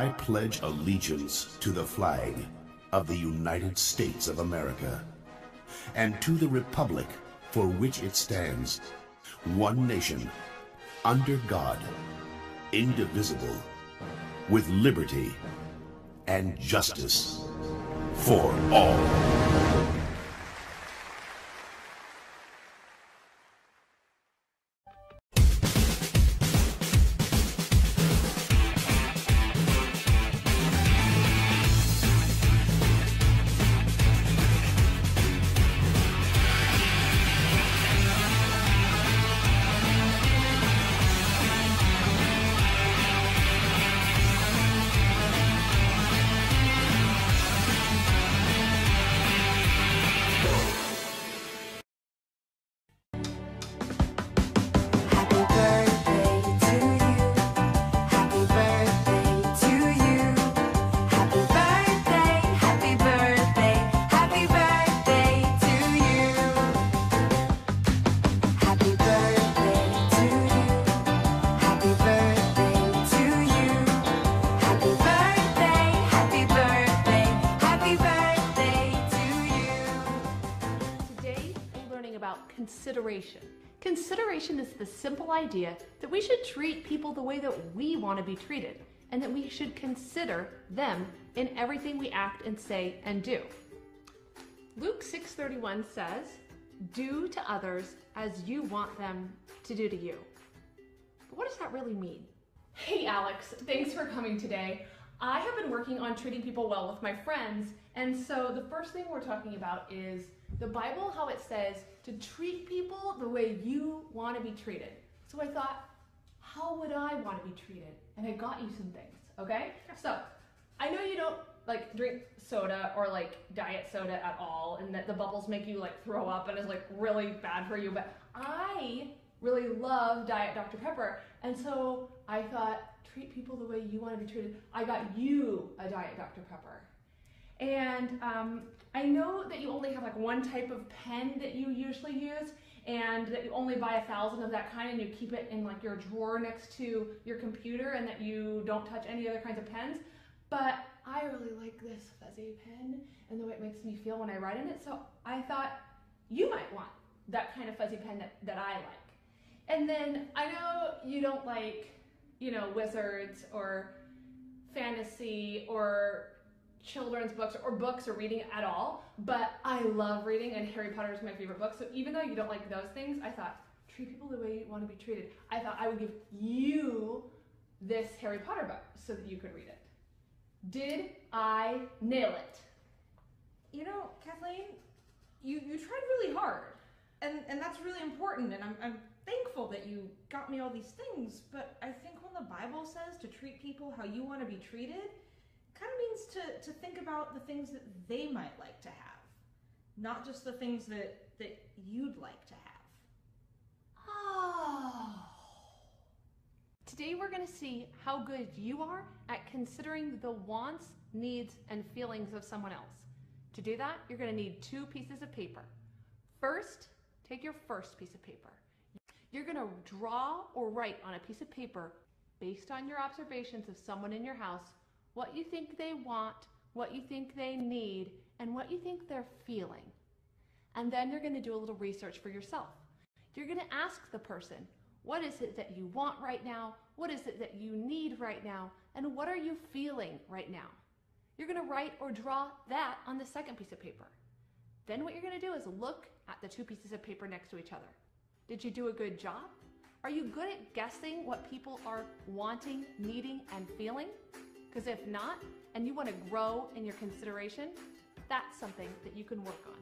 I pledge allegiance to the flag of the United States of America and to the republic for which it stands, one nation, under God, indivisible, with liberty and justice for all. Consideration. Consideration is the simple idea that we should treat people the way that we want to be treated, and that we should consider them in everything we act and say and do. Luke 6:31 says, "Do to others as you want them to do to you." But what does that really mean? Hey Alex, thanks for coming today. I have been working on treating people well with my friends, and so the first thing we're talking about is the Bible, how it says to treat people the way you want to be treated. So I thought, how would I want to be treated? And I got you some things, okay? So I know you don't like drink soda or like diet soda at all, and that the bubbles make you like throw up and is like really bad for you, but I really love Diet Dr. Pepper, and so I thought, treat people the way you want to be treated. I got you a Diet Dr. Pepper. And I know that you only have like one type of pen that you usually use, and that you only buy 1,000 of that kind and you keep it in like your drawer next to your computer, and that you don't touch any other kinds of pens. But I really like this fuzzy pen and the way it makes me feel when I write in it, so I thought you might want that kind of fuzzy pen that I like. And then I know you don't like, you know, wizards or fantasy or children's books or books or reading at all, but I love reading, and Harry Potter is my favorite book. So even though you don't like those things, I thought, treat people the way you want to be treated. I thought I would give you this Harry Potter book so that you could read it. Did I nail it? You know, Kathleen, you tried really hard, and that's really important, and I'm thankful that you got me all these things, but I think when the Bible says to treat people how you want to be treated, kind of means to think about the things that they might like to have, not just the things that you'd like to have. Oh. Today we're going to see how good you are at considering the wants, needs, and feelings of someone else. To do that, you're going to need 2 pieces of paper. First, take your first piece of paper. You're going to draw or write on a piece of paper, based on your observations of someone in your house, what you think they want, what you think they need, and what you think they're feeling. And then you're going to do a little research for yourself. You're going to ask the person, what is it that you want right now? What is it that you need right now? And what are you feeling right now? You're going to write or draw that on the second piece of paper. Then what you're going to do is look at the 2 pieces of paper next to each other. Did you do a good job? Are you good at guessing what people are wanting, needing, and feeling? Because if not, and you want to grow in your consideration, that's something that you can work on.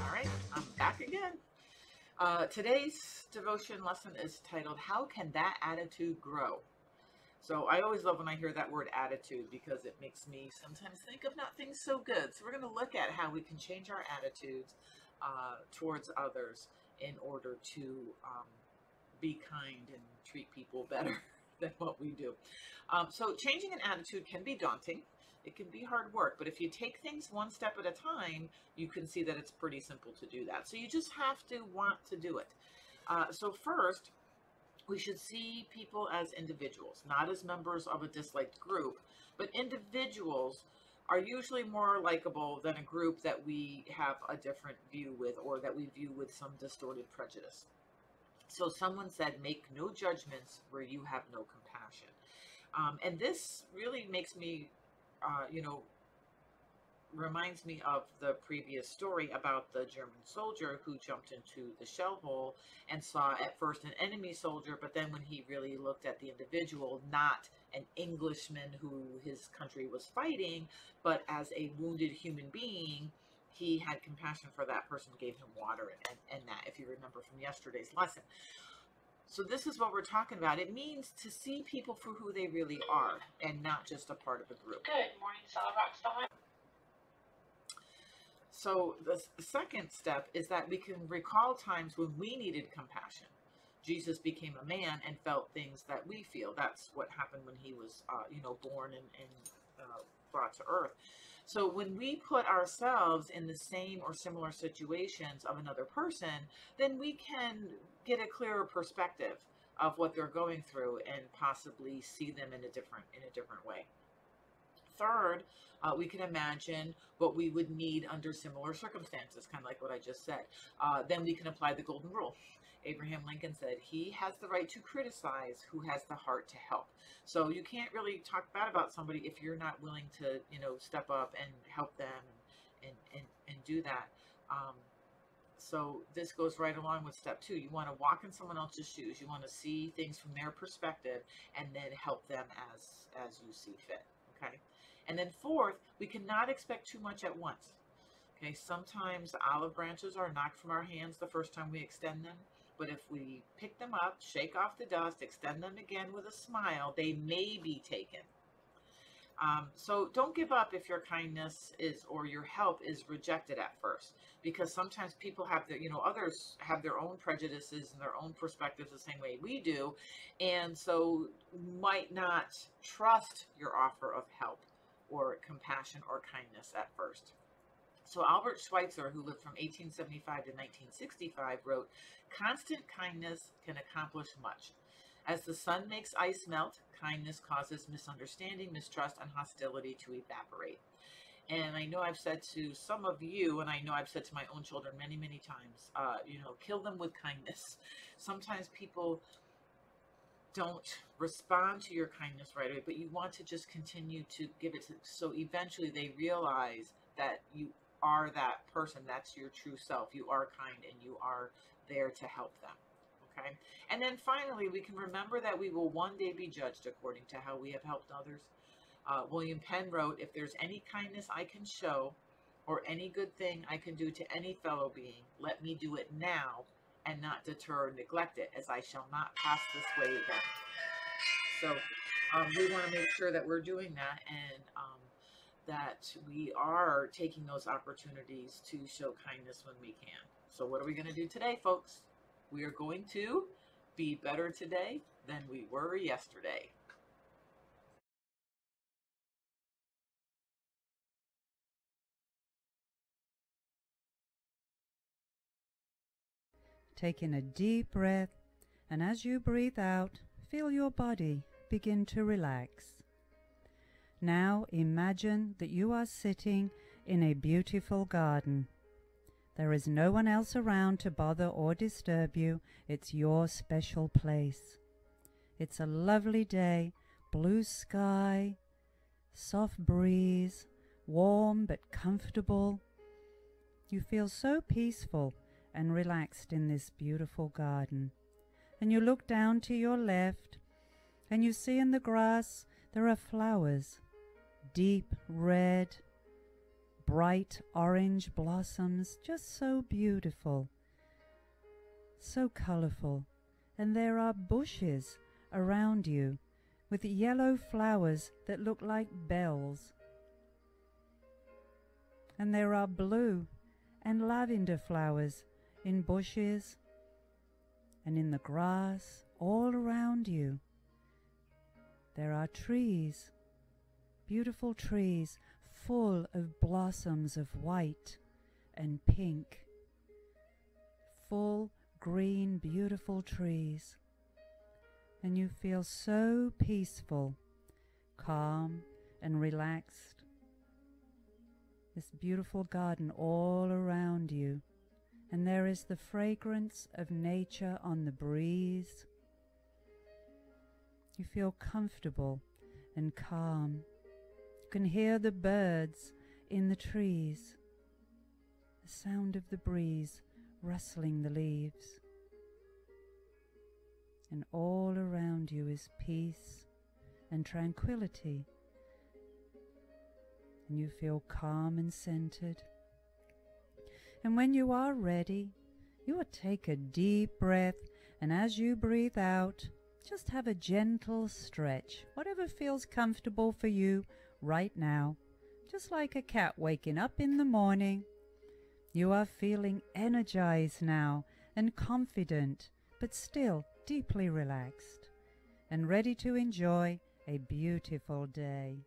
All right, I'm back again. Today's devotion lesson is titled, How Can That Attitude Grow? So I always love when I hear that word attitude, because it makes me sometimes think of not things so good. So we're going to look at how we can change our attitudes towards others in order to be kind and treat people better than what we do. So changing an attitude can be daunting, It can be hard work, but if you take things one step at a time, you can see that it's pretty simple to do that. So you just have to want to do it. So first, we should see people as individuals, not as members of a disliked group, but individuals are usually more likable than a group that we have a different view with or that we view with some distorted prejudice. So someone said, make no judgments where you have no compassion. And this really makes me, reminds me of the previous story about the German soldier who jumped into the shell hole and saw at first an enemy soldier, but then when he really looked at the individual, not an Englishman who his country was fighting, but as a wounded human being, he had compassion for that person, gave him water and that, if you remember from yesterday's lesson. So this is what we're talking about. It means to see people for who they really are and not just a part of a group. Good morning, Solid Rock Star. So the second step is that we can recall times when we needed compassion. Jesus became a man and felt things that we feel. That's what happened when he was, born and brought to earth. So when we put ourselves in the same or similar situations of another person, then we can get a clearer perspective of what they're going through and possibly see them in a different way. Third, we can imagine what we would need under similar circumstances, kind of like what I just said. Then we can apply the golden rule. Abraham Lincoln said, he has the right to criticize who has the heart to help. So you can't really talk bad about somebody if you're not willing to, step up and help them and do that. So this goes right along with step 2. You want to walk in someone else's shoes. You want to see things from their perspective and then help them as you see fit. Okay. And then fourth, we cannot expect too much at once. Okay. Sometimes olive branches are knocked from our hands the first time we extend them. But if we pick them up, shake off the dust, extend them again with a smile, they may be taken. So don't give up if your kindness or your help is rejected at first, because sometimes people have others have their own prejudices and their own perspectives the same way we do, and so might not trust your offer of help or compassion or kindness at first. So Albert Schweitzer, who lived from 1875 to 1965, wrote, "Constant kindness can accomplish much. As the sun makes ice melt, kindness causes misunderstanding, mistrust, and hostility to evaporate." And I know I've said to some of you, and I know I've said to my own children many, many times, kill them with kindness. Sometimes people don't respond to your kindness right away, but you want to just continue to give it so eventually they realize that you are that person. That's your true self. You are kind and you are there to help them. Okay. And then finally, we can remember that we will one day be judged according to how we have helped others. William Penn wrote, "If there's any kindness I can show or any good thing I can do to any fellow being, let me do it now and not deter or neglect it, as I shall not pass this way again." So we want to make sure that we're doing that and that we are taking those opportunities to show kindness when we can. So what are we going to do today, folks? We are going to be better today than we were yesterday. Take in a deep breath, and as you breathe out, feel your body begin to relax. Now imagine that you are sitting in a beautiful garden. There is no one else around to bother or disturb you. It's your special place. It's a lovely day, blue sky, soft breeze, warm but comfortable. You feel so peaceful and relaxed in this beautiful garden. And you look down to your left and you see in the grass there are flowers, deep red, bright orange blossoms, just so beautiful, so colorful. And there are bushes around you with yellow flowers that look like bells. And there are blue and lavender flowers in bushes and in the grass all around you. There are trees, beautiful trees full of blossoms of white and pink, full green beautiful trees, and you feel so peaceful, calm and relaxed. This beautiful garden all around you, and there is the fragrance of nature on the breeze. You feel comfortable and calm. You can hear the birds in the trees, the sound of the breeze rustling the leaves. And all around you is peace and tranquility. And you feel calm and centered. And when you are ready, you will take a deep breath, and as you breathe out, just have a gentle stretch, whatever feels comfortable for you right now. Just like a cat waking up in the morning. You are feeling energized now and confident, but still deeply relaxed and ready to enjoy a beautiful day.